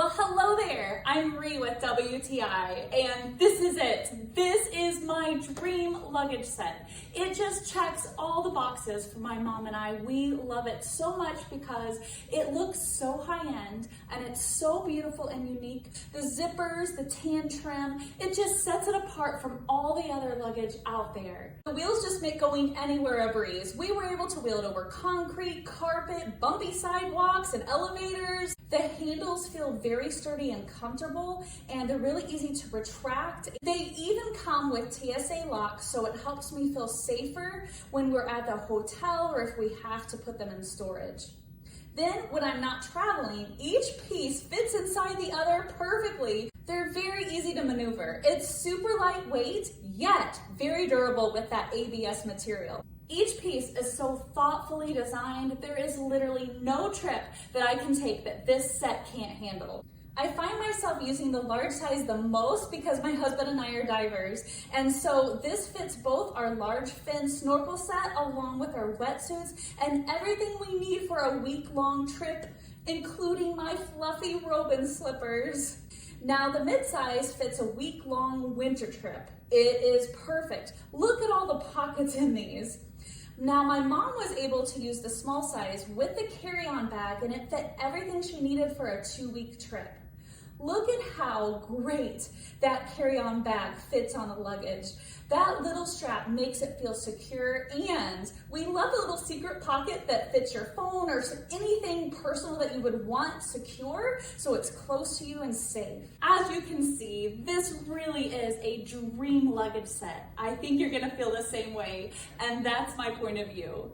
Well, hello there. I'm Ree with WTI, and this is it. This is my dream luggage set. It just checks all the boxes for my mom and I. We love it so much because it looks so high-end and it's so beautiful and unique. The zippers, the tan trim, it just sets it apart from all the other luggage out there. The wheels just make going anywhere a breeze. We were able to wheel it over concrete, carpet, bumpy sidewalks, and elevators. The handles feel very sturdy and comfortable, and they're really easy to retract. They even come with TSA locks, so it helps me feel safer when we're at the hotel or if we have to put them in storage. Then, when I'm not traveling, each piece fits inside the other perfectly. They're very easy to maneuver. It's super lightweight, yet very durable with that ABS material. Each piece is so thoughtfully designed, there is literally no trip that I can take that this set can't handle. I find myself using the large size the most because my husband and I are divers, and so this fits both our large fin snorkel set along with our wetsuits and everything we need for a week-long trip, including my fluffy robe and slippers. Now the midsize fits a week-long winter trip. It is perfect. Look at all the pockets in these. Now my mom was able to use the small size with the carry-on bag, and it fit everything she needed for a 2-week trip. Look at how great that carry-on bag fits on the luggage. That little strap makes it feel secure, and we love the little secret pocket that fits your phone or anything personal that you would want secure so it's close to you and safe. As you can see, this really is a dream luggage set. I think you're gonna feel the same way, and that's my point of view.